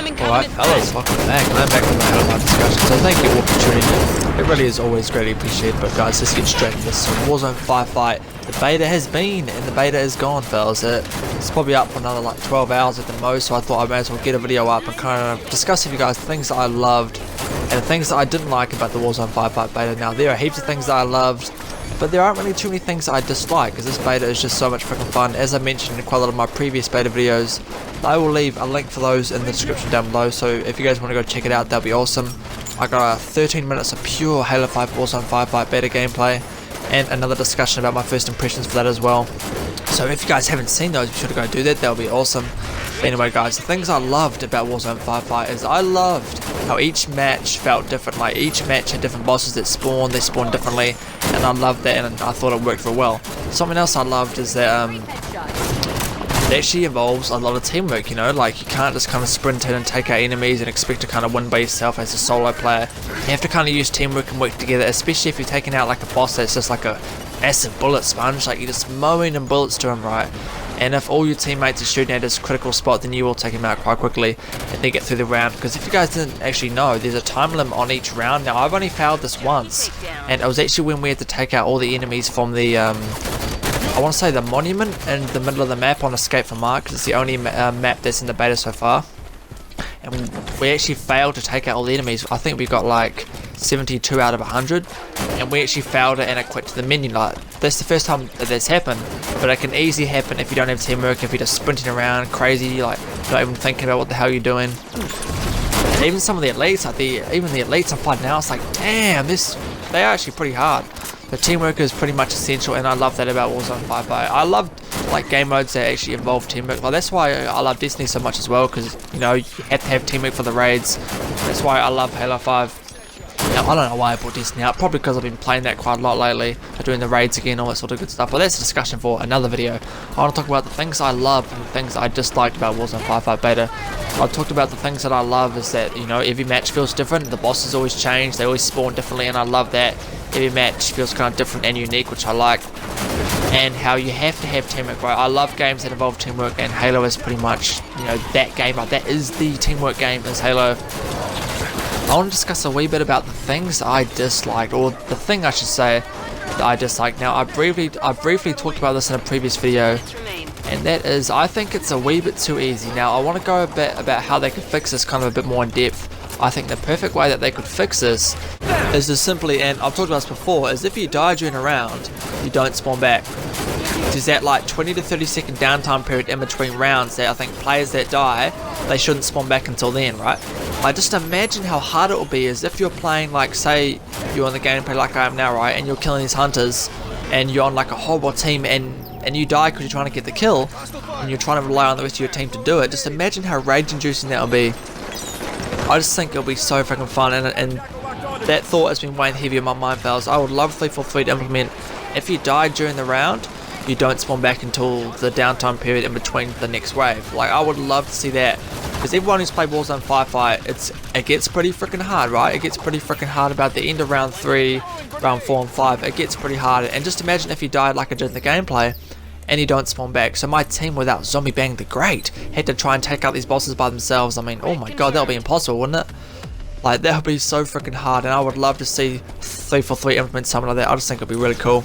Alright fellas, welcome back. I'm back with my Halo 5 discussion, so thank you all for tuning in. It really is always greatly appreciated, but guys, let's get straight into this. So Warzone Firefight, the beta has been, and the beta is gone fellas. It's probably up for another like 12 hours at the most, so I thought I may as well get a video up and kind of discuss with you guys the things that I loved and the things that I didn't like about the Warzone Firefight beta. Now there are heaps of things that I loved, but there aren't really too many things that I dislike, because this beta is just so much freaking fun. As I mentioned in quite a lot of my previous beta videos, I will leave a link for those in the description down below, so if you guys want to go check it out, that'll be awesome. I got 13 minutes of pure Halo 5 Warzone Firefight beta gameplay, and another discussion about my first impressions for that as well. So if you guys haven't seen those, be sure to go do that, that'll be awesome. But anyway guys, the things I loved about Warzone Firefight is I loved how each match felt different. Like each match had different bosses that spawned, they spawned differently, and I loved that, and I thought it worked real well. Something else I loved is that it actually involves a lot of teamwork, you know, like you can't just kind of sprint in and take out enemies and expect to kind of win by yourself as a solo player. You have to kind of use teamwork and work together, especially if you're taking out like a boss that's just like a massive bullet sponge, like you're just mowing and bullets to him, right? And if all your teammates are shooting at his critical spot, then you will take him out quite quickly and then get through the round. Because if you guys didn't actually know, there's a time limit on each round. Now I've only failed this once, and it was actually when we had to take out all the enemies from the I want to say the monument in the middle of the map on Escape from Mars, because it's the only map that's in the beta so far. And we actually failed to take out all the enemies. I think we got like 72 out of 100, and we actually failed it and it quit to the menu. Like that's the first time that that's happened, but it can easily happen if you don't have teamwork, if you're just sprinting around crazy, like not even thinking about what the hell you're doing. And even some of the elites, like even the elites I'm fighting now, it's like damn, they are actually pretty hard. The teamwork is pretty much essential, and I love that about Warzone Firefight. I love like game modes that actually involve teamwork. Like that's why I love Destiny so much as well, because you know you have to have teamwork for the raids. That's why I love Halo 5. Now I don't know why I brought Destiny out, probably because I've been playing that quite a lot lately, doing the raids again, all that sort of good stuff. But that's a discussion for another video. I want to talk about the things I love and the things I disliked about Warzone Firefight beta. I talked about the things that I love is that, you know, every match feels different, the bosses always change, they always spawn differently, and I love that. Every match feels kind of different and unique, which I like. And how you have to have teamwork, right? I love games that involve teamwork, and Halo is pretty much, you know, that game. Like, that is the teamwork game, is Halo. I want to discuss a wee bit about the things I disliked, or the thing I should say that I disliked. Now I briefly talked about this in a previous video, and that is I think it's a wee bit too easy. Now I want to go a bit about how they could fix this kind of a bit more in depth. I think the perfect way that they could fix this is to simply, and I've talked about this before, is if you die during a round, you don't spawn back. There's that like 20 to 30 second downtime period in between rounds that I think players that die, they shouldn't spawn back until then, right? Like just imagine how hard it will be as if you're playing, like say you're on the gameplay like I am now, right, and you're killing these hunters and you're on like a horrible team and you die because you're trying to get the kill and you're trying to rely on the rest of your team to do it. Just imagine how rage inducing that will be. I just think it'll be so freaking fun, and that thought has been weighing heavy on my mind, fellas. I would love 343 to implement, if you die during the round, you don't spawn back until the downtime period in between the next wave. Like I would love to see that, because everyone who's played Warzone Firefight, it gets pretty freaking hard, right? It gets pretty freaking hard about the end of round 3, round 4 and 5. It gets pretty hard, and just imagine if you died like I did in the gameplay and you don't spawn back. So my team without Zombie Bang the Great had to try and take out these bosses by themselves. I mean, oh my god, that would be impossible, wouldn't it? Like that would be so freaking hard, and I would love to see 343 implement something like that. I just think it would be really cool.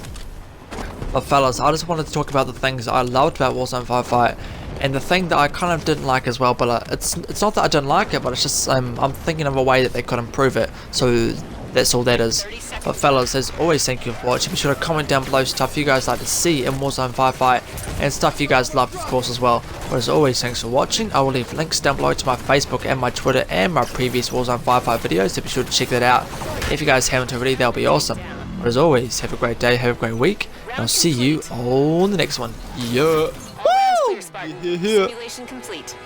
But fellas, I just wanted to talk about the things I loved about Warzone Firefight, and the thing that I kind of didn't like as well. But it's not that I didn't like it, but it's just I'm thinking of a way that they could improve it. So that's all that is. But fellas, as always, thank you for watching. Be sure to comment down below stuff you guys like to see in Warzone Firefight, and stuff you guys love, of course, as well. But as always, thanks for watching. I will leave links down below to my Facebook and my Twitter and my previous Warzone Firefight videos, so be sure to check that out. If you guys haven't already, that'll be awesome. But as always, have a great day, have a great week, and I'll see you on the next one. Yeah. Woo! Simulation complete.